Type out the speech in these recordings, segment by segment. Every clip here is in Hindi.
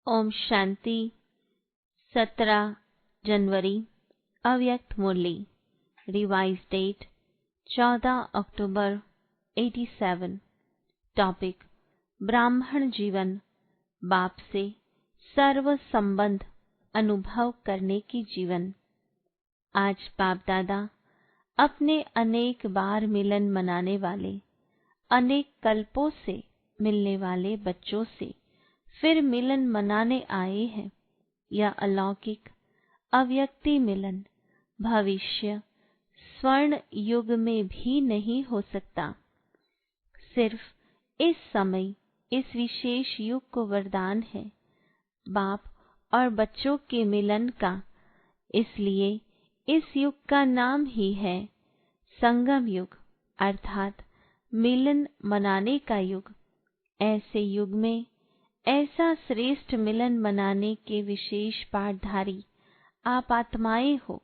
ओम शांति। 17 जनवरी अव्यक्त मुरली। रिवाइज डेट 14 अक्टूबर 87। टॉपिक ब्राह्मण जीवन, बाप से सर्व संबंध अनुभव करने की जीवन। आज बाप दादा अपने अनेक बार मिलन मनाने वाले, अनेक कल्पों से मिलने वाले बच्चों से फिर मिलन मनाने आए हैं। यह अलौकिक अव्यक्ति मिलन भविष्य स्वर्ण युग में भी नहीं हो सकता। सिर्फ इस समय इस विशेष युग को वरदान है बाप और बच्चों के मिलन का। इसलिए इस युग का नाम ही है संगम युग, अर्थात मिलन मनाने का युग। ऐसे युग में ऐसा श्रेष्ठ मिलन मनाने के विशेष पाठधारी आप आत्माएं हो।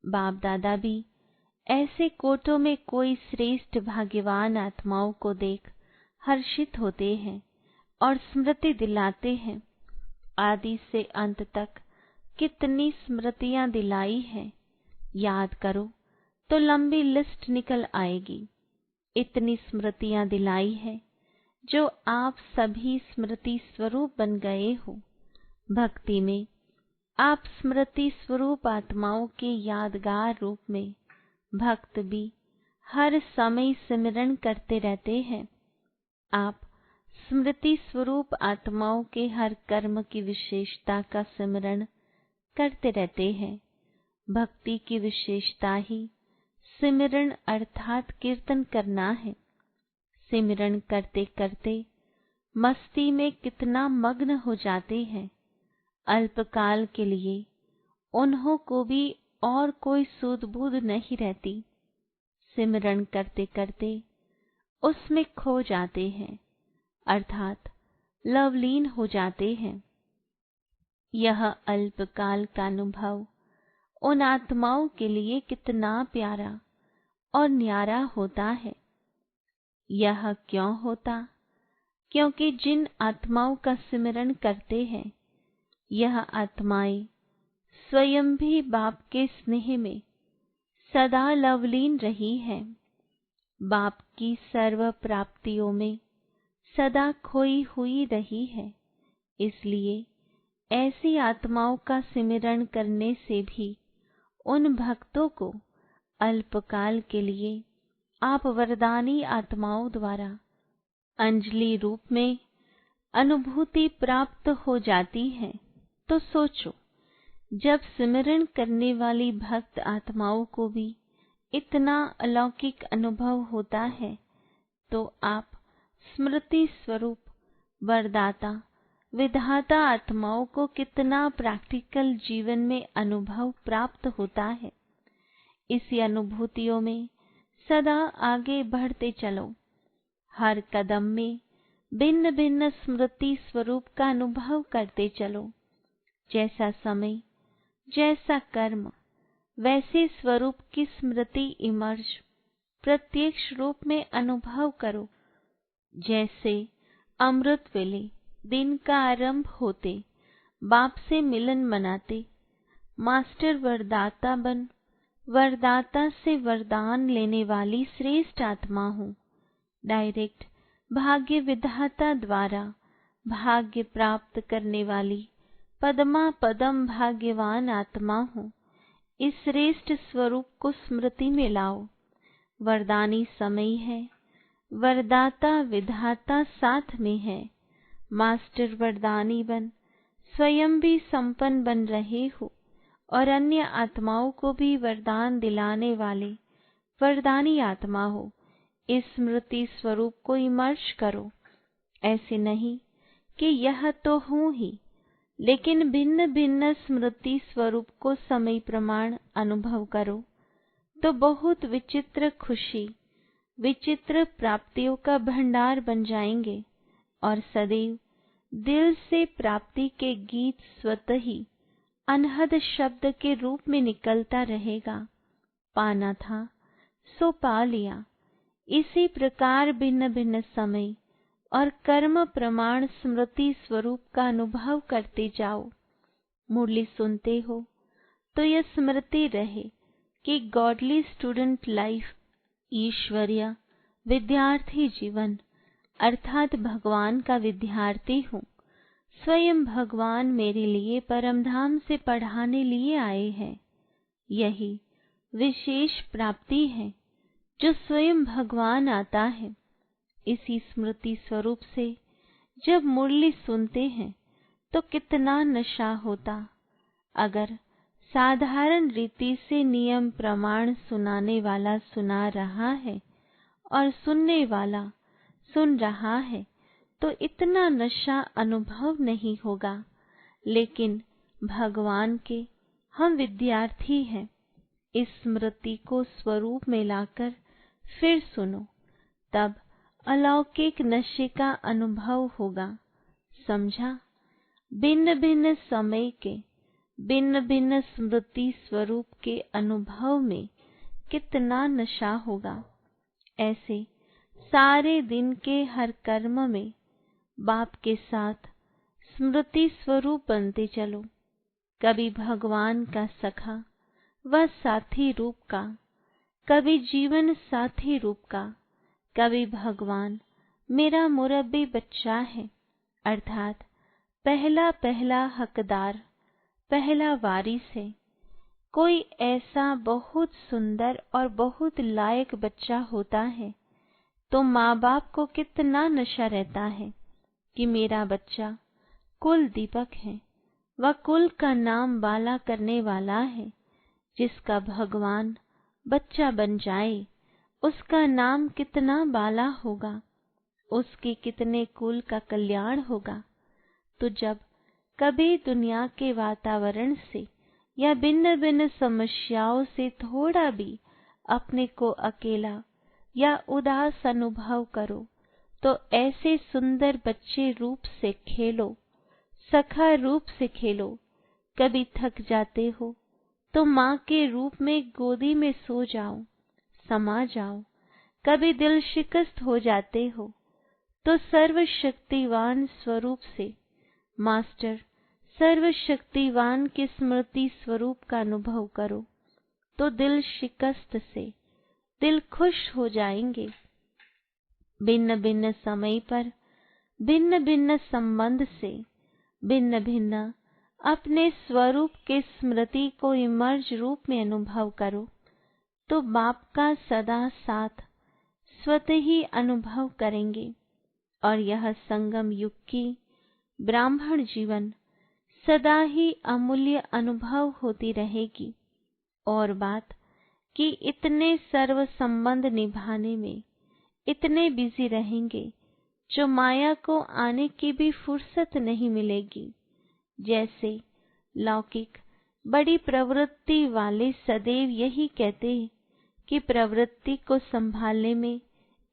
बाप दादा भी ऐसे कोटों में कोई श्रेष्ठ भाग्यवान आत्माओं को देख हर्षित होते हैं और स्मृति दिलाते हैं। आदि से अंत तक कितनी स्मृतियां दिलाई हैं, याद करो तो लंबी लिस्ट निकल आएगी। इतनी स्मृतियां दिलाई है जो आप सभी स्मृति स्वरूप बन गए हो। भक्ति में आप स्मृति स्वरूप आत्माओं के यादगार रूप में भक्त भी हर समय सिमरन करते रहते हैं। आप स्मृति स्वरूप आत्माओं के हर कर्म की विशेषता का सिमरन करते रहते हैं। भक्ति की विशेषता ही सिमरन अर्थात कीर्तन करना है। सिमरन करते करते मस्ती में कितना मग्न हो जाते हैं। अल्पकाल के लिए उन्हों को भी और कोई सूध बूध नहीं रहती। सिमरन करते करते उसमें खो जाते हैं, अर्थात लवलीन हो जाते हैं। यह अल्पकाल का अनुभव उन आत्माओं के लिए कितना प्यारा और न्यारा होता है। यह क्यों होता? क्योंकि जिन आत्माओं का सिमरन करते हैं यह आत्माएं स्वयं भी बाप के स्नेह में सदा लवलीन रही हैं। बाप की सर्व प्राप्तियों में सदा खोई हुई रही है। इसलिए ऐसी आत्माओं का सिमरन करने से भी उन भक्तों को अल्पकाल के लिए आप वरदानी आत्माओं द्वारा अंजलि रूप में अनुभूति प्राप्त हो जाती है। तो सोचो, जब सिमरन करने वाली भक्त आत्माओं को भी इतना अलौकिक अनुभव होता है तो आप स्मृति स्वरूप वरदाता विधाता आत्माओं को कितना प्रैक्टिकल जीवन में अनुभव प्राप्त होता है। इसी अनुभूतियों में सदा आगे बढ़ते चलो। हर कदम में भिन्न भिन्न स्मृति स्वरूप का अनुभव करते चलो। जैसा समय, जैसा कर्म, वैसे स्वरूप की स्मृति इमर्ज प्रत्यक्ष रूप में अनुभव करो। जैसे अमृत वेले दिन का आरंभ होते बाप से मिलन मनाते, मास्टर वरदाता बन वरदाता से वरदान लेने वाली श्रेष्ठ आत्मा हूँ। डायरेक्ट भाग्य विधाता द्वारा भाग्य प्राप्त करने वाली पदमा पदम भाग्यवान आत्मा हूँ। इस श्रेष्ठ स्वरूप को स्मृति में लाओ। वरदानी समय है, वरदाता विधाता साथ में है। मास्टर वरदानी बन स्वयं भी संपन्न बन रहे हो और अन्य आत्माओं को भी वरदान दिलाने वाले वरदानी आत्मा हो। इस स्मृति स्वरूप को इमर्श करो। ऐसे नहीं कि यह तो हूँ ही, लेकिन भिन्न भिन्न स्मृति स्वरूप को समय प्रमाण अनुभव करो तो बहुत विचित्र खुशी, विचित्र प्राप्तियों का भंडार बन जाएंगे और सदैव दिल से प्राप्ति के गीत स्वतः ही अनहद शब्द के रूप में निकलता रहेगा। पाना था सो पा लिया। इसी प्रकार भिन्न भिन्न समय और कर्म प्रमाण स्मृति स्वरूप का अनुभव करते जाओ। मुरली सुनते हो तो यह स्मृति रहे कि गॉडली स्टूडेंट लाइफ, ईश्वरीय विद्यार्थी जीवन अर्थात भगवान का विद्यार्थी हूँ। स्वयं भगवान मेरे लिए परमधाम से पढ़ाने लिए आए हैं। यही विशेष प्राप्ति है जो स्वयं भगवान आता है। इसी स्मृति स्वरूप से जब मुरली सुनते हैं तो कितना नशा होता। अगर साधारण रीति से नियम प्रमाण सुनाने वाला सुना रहा है और सुनने वाला सुन रहा है तो इतना नशा अनुभव नहीं होगा। लेकिन भगवान के हम विद्यार्थी हैं। इस स्मृति को स्वरूप में लाकर फिर सुनो, तब अलौकिक नशे का अनुभव होगा। समझा? भिन्न भिन्न समय के भिन्न भिन्न स्मृति स्वरूप के अनुभव में कितना नशा होगा। ऐसे सारे दिन के हर कर्म में बाप के साथ स्मृति स्वरूप बनते चलो। कभी भगवान का सखा व साथी रूप का, कभी जीवन साथी रूप का, कभी भगवान मेरा मुरब्बी बच्चा है अर्थात पहला पहला हकदार, पहला वारिस है। कोई ऐसा बहुत सुंदर और बहुत लायक बच्चा होता है तो माँ बाप को कितना नशा रहता है कि मेरा बच्चा कुल दीपक है, वह कुल का नाम बाला करने वाला है। जिसका भगवान बच्चा बन जाए उसका नाम कितना बाला होगा, उसके कितने कुल का कल्याण होगा। तो जब कभी दुनिया के वातावरण से या भिन्न भिन्न समस्याओं से थोड़ा भी अपने को अकेला या उदास अनुभव करो तो ऐसे सुंदर बच्चे रूप से खेलो, सखा रूप से खेलो। कभी थक जाते हो तो माँ के रूप में गोदी में सो जाओ, समा जाओ। कभी दिल शिकस्त हो जाते हो तो सर्वशक्तिवान स्वरूप से मास्टर सर्वशक्तिवान के स्मृति स्वरूप का अनुभव करो तो दिल शिकस्त से दिल खुश हो जाएंगे। भिन्न भिन्न समय पर भिन्न भिन्न संबंध से भिन्न भिन्न अपने स्वरूप के स्मृति को इमर्ज रूप में अनुभव करो तो बाप का सदा साथ स्वतः ही अनुभव करेंगे। और यह संगम युग की ब्राह्मण जीवन सदा ही अमूल्य अनुभव होती रहेगी। और बात कि इतने सर्व संबंध निभाने में इतने बिजी रहेंगे जो माया को आने की भी फुर्सत नहीं मिलेगी। जैसे लौकिक बड़ी प्रवृत्ति वाले सदैव यही कहते हैं कि प्रवृत्ति को संभालने में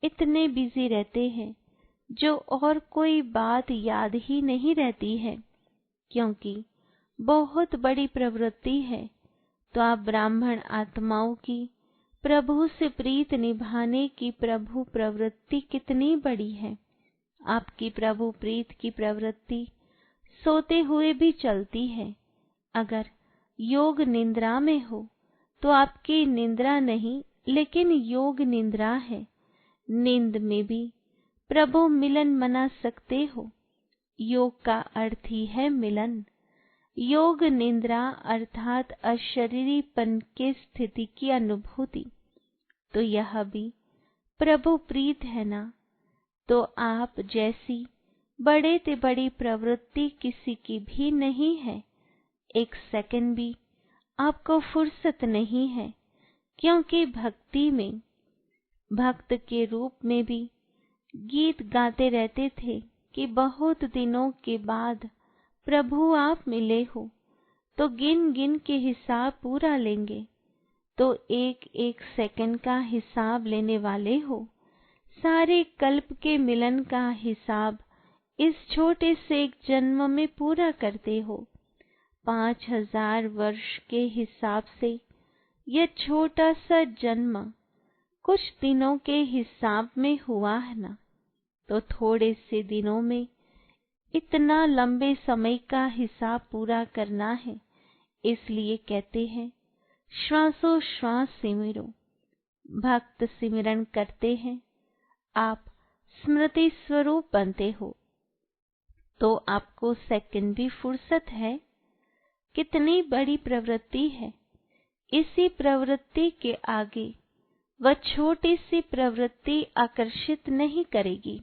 इतने बिजी रहते हैं जो और कोई बात याद ही नहीं रहती है, क्योंकि बहुत बड़ी प्रवृत्ति है। तो आप ब्राह्मण आत्माओं की प्रभु से प्रीत निभाने की प्रभु प्रवृत्ति कितनी बड़ी है। आपकी प्रभु प्रीत की प्रवृत्ति सोते हुए भी चलती है। अगर योग निद्रा में हो तो आपकी निद्रा नहीं लेकिन योग निद्रा है। नींद में भी प्रभु मिलन मना सकते हो। योग का अर्थ ही है मिलन। योग निद्रा अर्थात अशरीरीपन के स्थिति की अनुभूति। तो यह भी प्रभु प्रीत है ना। तो आप जैसी बड़े से बड़ी प्रवृत्ति किसी की भी नहीं है। एक सेकंड भी आपको फुर्सत नहीं है, क्योंकि भक्ति में भक्त के रूप में भी गीत गाते रहते थे कि बहुत दिनों के बाद प्रभु आप मिले हो तो गिन गिन के हिसाब पूरा लेंगे। तो एक एक सेकंड का हिसाब लेने वाले हो। सारे कल्प के मिलन का हिसाब इस छोटे से एक जन्म में पूरा करते हो। 5000 वर्ष के हिसाब से यह छोटा सा जन्म कुछ दिनों के हिसाब में हुआ है ना। तो थोड़े से दिनों में इतना लंबे समय का हिसाब पूरा करना है। इसलिए कहते हैं श्वासों श्वास सिमरो। भक्त सिमरन करते हैं, आप स्मृति स्वरूप बनते हो, तो आपको सेकंड भी फुर्सत है। कितनी बड़ी प्रवृत्ति है, इसी प्रवृत्ति के आगे वह छोटी सी प्रवृत्ति आकर्षित नहीं करेगी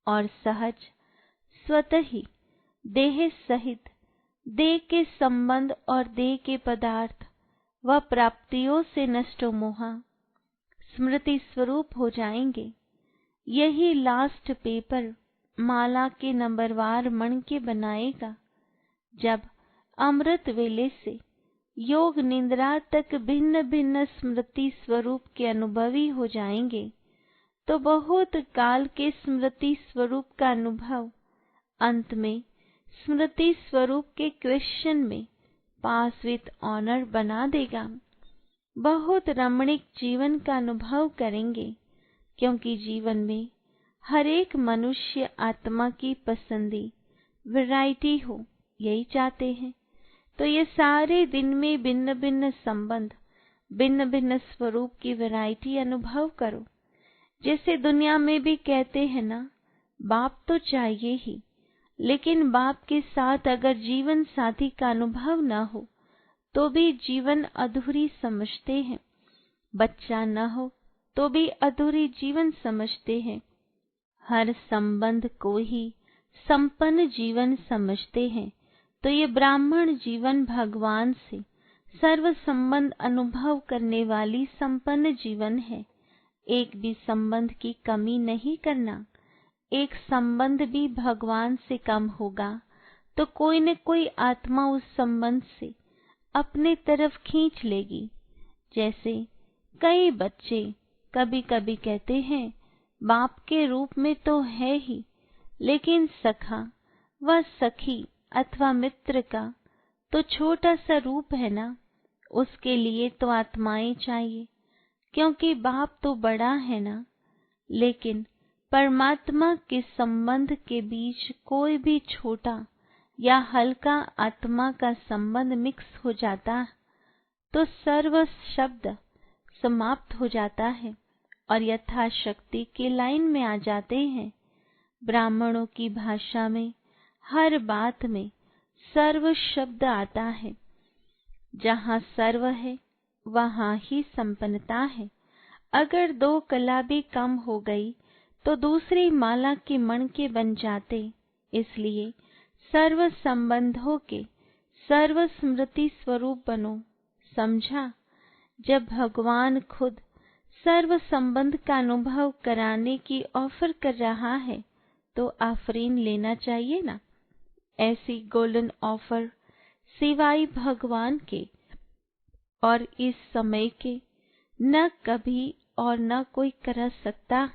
और सहज स्वतः ही देह सहित देह के संबंध और देह के पदार्थ व प्राप्तियों से नष्ट मोहा स्मृति स्वरूप हो जाएंगे। यही लास्ट पेपर माला के नंबरवार मण के बनाएगा। जब अमृत वेले से योग निद्रा तक भिन्न भिन्न स्मृति स्वरूप के अनुभवी हो जाएंगे, तो बहुत काल के स्मृति स्वरूप का अनुभव अंत में स्मृति स्वरूप के क्वेश्चन में पास विथ ऑनर बना देगा। बहुत रमणीक जीवन का अनुभव करेंगे, क्योंकि जीवन में हर एक मनुष्य आत्मा की पसंदी वैरायटी हो, यही चाहते हैं। तो ये सारे दिन में भिन्न भिन्न संबंध, भिन्न भिन्न स्वरूप की वैरायटी अनुभव करो। जैसे दुनिया में भी कहते हैं ना, बाप तो चाहिए ही, लेकिन बाप के साथ अगर जीवन साथी का अनुभव न हो तो भी जीवन अधूरी समझते हैं। बच्चा न हो तो भी अधूरी जीवन समझते हैं। हर संबंध को ही संपन्न जीवन समझते हैं। तो ये ब्राह्मण जीवन भगवान से सर्व संबंध अनुभव करने वाली संपन्न जीवन है। एक भी संबंध की कमी नहीं करना। एक संबंध भी भगवान से कम होगा तो कोई न कोई आत्मा उस संबंध से अपने तरफ खींच लेगी। जैसे कई बच्चे कभी कभी कहते हैं बाप के रूप में तो है ही, लेकिन सखा व सखी अथवा मित्र का तो छोटा सा रूप है ना, उसके लिए तो आत्माएं चाहिए, क्योंकि बाप तो बड़ा है ना। लेकिन परमात्मा के संबंध के बीच कोई भी छोटा या हल्का आत्मा का संबंध मिक्स हो जाता तो सर्व शब्द समाप्त हो जाता है और यथाशक्ति के लाइन में आ जाते हैं। ब्राह्मणों की भाषा में हर बात में सर्व शब्द आता है। जहाँ सर्व है वहाँ ही संपन्नता है। अगर दो कला भी कम हो गई तो दूसरी माला के मण के बन जाते। इसलिए सर्व संबंधों के सर्व स्मृति स्वरूप बनो। समझा? जब भगवान खुद सर्व संबंध का अनुभव कराने की ऑफर कर रहा है तो आफरीन लेना चाहिए ना। ऐसी गोल्डन ऑफर सिवाय भगवान के और इस समय के न कभी और न कोई कर सकता।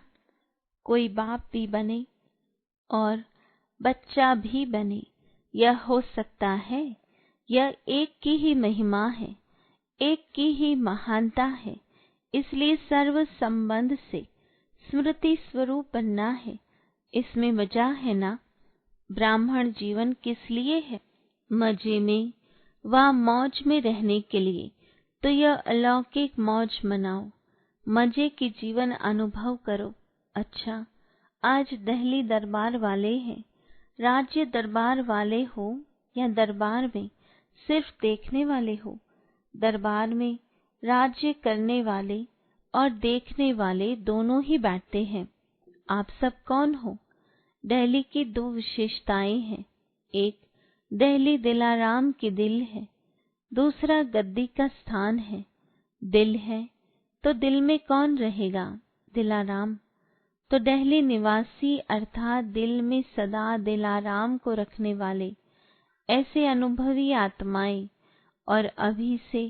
कोई बाप भी बने और बच्चा भी बने, यह हो सकता है। यह एक की ही महिमा है, एक की ही महानता है। इसलिए सर्व संबंध से स्मृति स्वरूप बनना है। इसमें मजा है ना। ब्राह्मण जीवन किस लिए है? मजे में व मौज में रहने के लिए। तो यह अलौकिक मौज मनाओ, मजे की जीवन अनुभव करो। अच्छा, आज दिल्ली दरबार वाले हैं, राज्य दरबार वाले हो या दरबार में सिर्फ देखने वाले हो। दरबार में राज्य करने वाले और देखने वाले दोनों ही बैठते हैं। आप सब कौन हो? दिल्ली की दो विशेषताएं हैं। एक, दिल्ली दिलाराम की दिल है, दूसरा गद्दी का स्थान है। दिल है तो दिल में कौन रहेगा? दिलाराम। तो दिल्ली निवासी अर्थात दिल में सदा दिलाराम को रखने वाले ऐसे अनुभवी आत्माएं और अभी से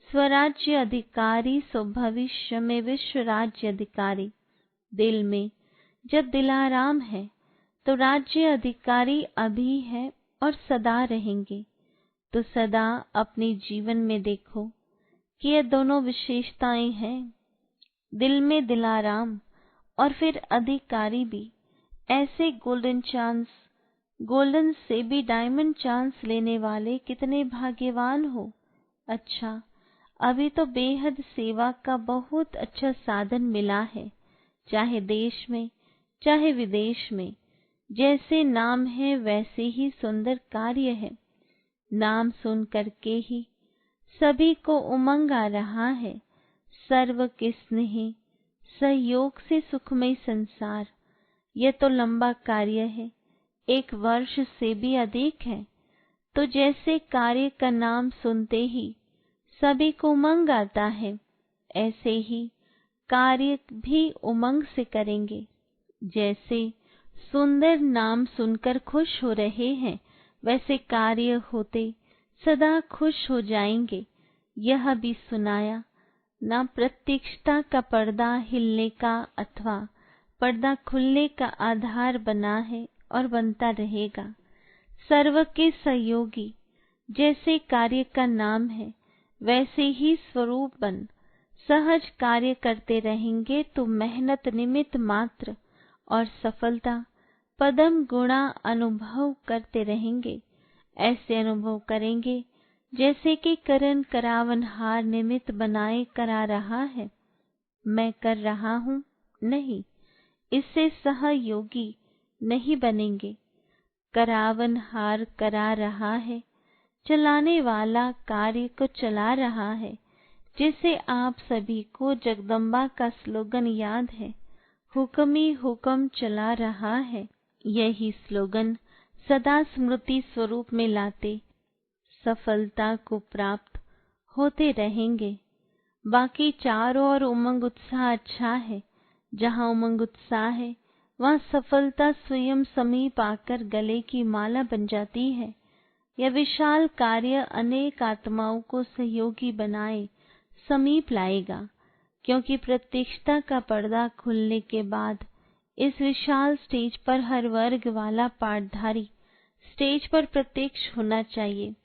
स्वराज्य अधिकारी सो भविष्य में विश्व राज्य अधिकारी। दिल में जब दिलाराम है तो राज्य अधिकारी अभी है और सदा रहेंगे। तो सदा अपने जीवन में देखो कि ये दोनों विशेषताएं हैं। दिल में दिलाराम और फिर अधिकारी भी। ऐसे गोल्डन से भी डायमंड चांस लेने वाले कितने भाग्यवान हो। अच्छा, अभी तो बेहद सेवा का बहुत अच्छा साधन मिला है, चाहे देश में चाहे विदेश में। जैसे नाम है वैसे ही सुंदर कार्य है। नाम सुन करके ही सभी को उमंग आ रहा है। सर्व के स्नेह सहयोग से सुखमय संसार। यह तो लंबा कार्य है, 1 वर्ष से भी अधिक है। तो जैसे कार्य का नाम सुनते ही सभी को उमंग आता है, ऐसे ही कार्य भी उमंग से करेंगे। जैसे सुंदर नाम सुनकर खुश हो रहे हैं, वैसे कार्य होते सदा खुश हो जाएंगे। यह भी सुनाया ना प्रतीक्षता का पर्दा हिलने का अथवा पर्दा खुलने का आधार बना है और बनता रहेगा। सर्व के सहयोगी जैसे कार्य का नाम है, वैसे ही स्वरूप बन सहज कार्य करते रहेंगे तो मेहनत निमित्त मात्र और सफलता पदम गुणा अनुभव करते रहेंगे। ऐसे अनुभव करेंगे जैसे कि करण करावनहार निमित्त बनाए करा रहा है। मैं कर रहा हूँ नहीं, इससे सहयोगी नहीं बनेंगे। करावनहार करा रहा है, चलाने वाला कार्य को चला रहा है। जिसे आप सभी को जगदम्बा का स्लोगन याद है, हुक्म ही हुक्म चला रहा है। यही स्लोगन सदा स्मृति स्वरूप में लाते सफलता को प्राप्त होते रहेंगे। बाकी चारों ओर उमंग उत्साह अच्छा है। जहाँ उमंग उत्साह है, वहाँ सफलता स्वयं समीप आकर गले की माला बन जाती है। यह विशाल कार्य अनेक आत्माओं को सहयोगी बनाए समीप लाएगा, क्योंकि प्रत्यक्षता का पर्दा खुलने के बाद इस विशाल स्टेज पर हर वर्ग वाला पाठधारी स्टेज पर प्रत्यक्ष होना चाहिए।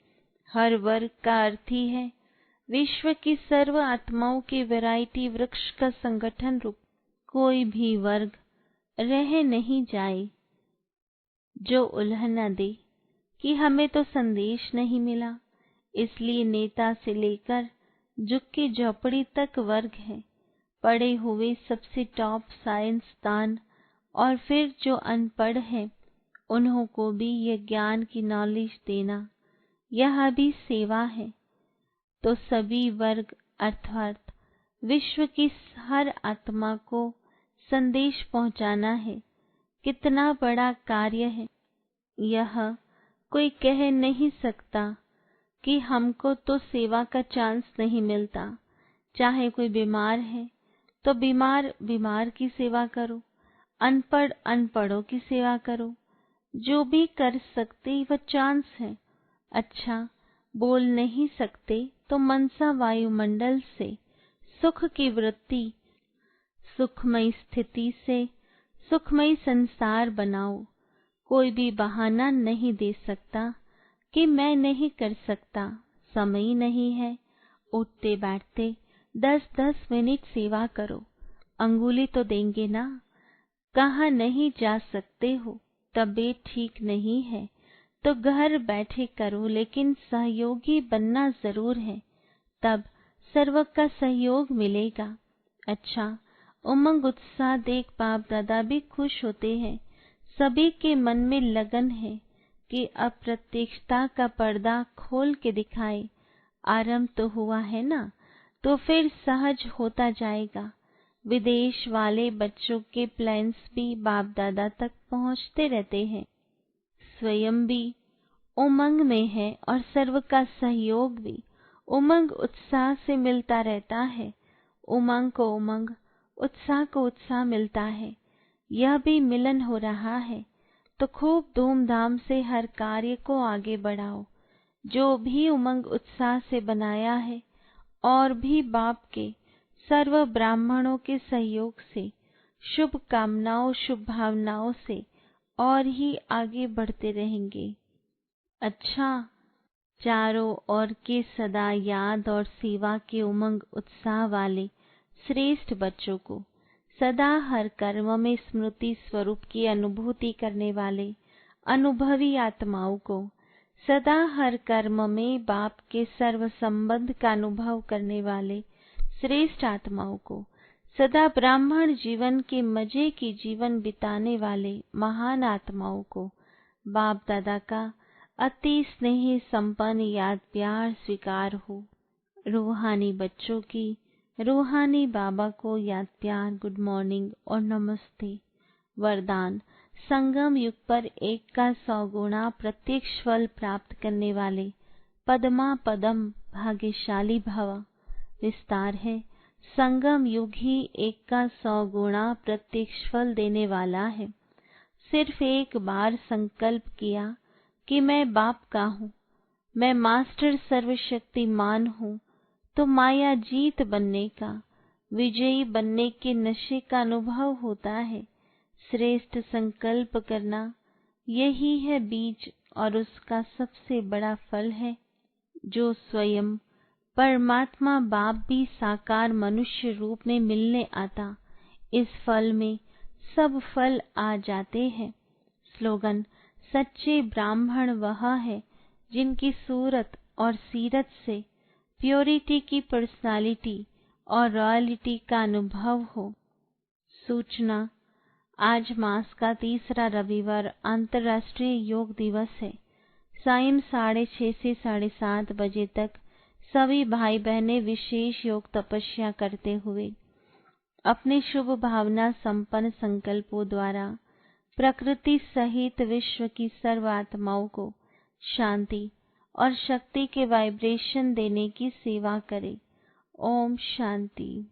हर वर्ग का अर्थ ही है विश्व की सर्व आत्माओं के वैरायटी वृक्ष का संगठन रूप। कोई भी वर्ग रह नहीं जाए जो उल्हन न दे कि हमें तो संदेश नहीं मिला। इसलिए नेता से लेकर झुक्की झोपड़ी तक वर्ग है। पढ़े हुए सबसे टॉप साइंसदान और फिर जो अनपढ़ हैं उन्हों को भी यह ज्ञान की नॉलेज देना, यह भी सेवा है। तो सभी वर्ग अर्थात विश्व की हर आत्मा को संदेश पहुंचाना है। कितना बड़ा कार्य है यह कोई कह नहीं सकता कि हमको तो सेवा का चांस नहीं मिलता। चाहे कोई बीमार है तो बीमार की सेवा करो, अनपढ़ अनपढ़ों की सेवा करो। जो भी कर सकते वह चांस है। अच्छा, बोल नहीं सकते तो मनसा वायुमंडल से सुख की वृत्ति, सुखमय स्थिति से सुखमय संसार बनाओ। कोई भी बहाना नहीं दे सकता कि मैं नहीं कर सकता, समय नहीं है। उठते बैठते 10-10 मिनट सेवा करो। अंगुली तो देंगे ना। कहाँ नहीं जा सकते हो, तबीयत ठीक नहीं है तो घर बैठे करो, लेकिन सहयोगी बनना जरूर है, तब सर्व का सहयोग मिलेगा। अच्छा, उमंग उत्साह देख बाप दादा भी खुश होते हैं। सभी के मन में लगन है कि अब प्रत्यक्षता का पर्दा खोल के दिखाए। आरंभ तो हुआ है ना, तो फिर सहज होता जाएगा। विदेश वाले बच्चों के प्लान्स भी बाप दादा तक पहुंचते रहते हैं। स्वयं भी उमंग में है और सर्व का सहयोग भी उमंग उत्साह से मिलता रहता है। उमंग को उमंग, उत्साह को उत्साह मिलता है। यह भी मिलन हो रहा है, तो खूब धूमधाम से हर कार्य को आगे बढ़ाओ। जो भी उमंग उत्साह से बनाया है और भी बाप के सर्व ब्राह्मणों के सहयोग से, शुभ कामनाओं शुभ भावनाओं से और ही आगे बढ़ते रहेंगे। अच्छा, चारों ओर के सदा याद और सेवा के उमंग उत्साह वाले श्रेष्ठ बच्चों को सदा हर कर्म में स्मृति स्वरूप की अनुभूति करने वाले अनुभवी आत्माओं को, सदा हर कर्म में बाप के सर्व संबंध का अनुभव करने वाले श्रेष्ठ आत्माओं को, सदा ब्राह्मण जीवन के मजे की जीवन बिताने वाले महान आत्माओं को बाप दादा का अति स्नेह संपन्न याद प्यार स्वीकार हो। रूहानी बच्चों की रूहानी बाबा को याद प्यार गुड मॉर्निंग और नमस्ते। वरदान संगम युग पर 1 का 100 गुणा प्रत्यक्ष फल प्राप्त करने वाले पद्मा पदम भाग्यशाली भव। विस्तार है, संगम युग ही 1 का 100 गुणा प्रत्यक्ष फल देने वाला है। सिर्फ एक बार संकल्प किया कि मैं बाप का हूँ, मैं मास्टर सर्वशक्तिमान हूँ, तो माया जीत बनने का, विजयी बनने के नशे का अनुभव होता है। श्रेष्ठ संकल्प करना यही है बीज और उसका सबसे बड़ा फल है, जो स्वयं परमात्मा बाप भी साकार मनुष्य रूप में मिलने आता। इस फल में सब फल आ जाते हैं। स्लोगन सच्चे ब्राह्मण वह है जिनकी सूरत और सीरत से प्योरिटी की पर्सनालिटी और रॉयल्टी का अनुभव हो। सूचना आज मास का तीसरा रविवार अंतर्राष्ट्रीय योग दिवस है। सायं 6:30 से 7:30 बजे तक सभी भाई बहनें विशेष योग तपस्या करते हुए अपने शुभ भावना संपन्न संकल्पों द्वारा प्रकृति सहित विश्व की सर्व आत्माओं को शांति और शक्ति के वाइब्रेशन देने की सेवा करें। ओम शांति।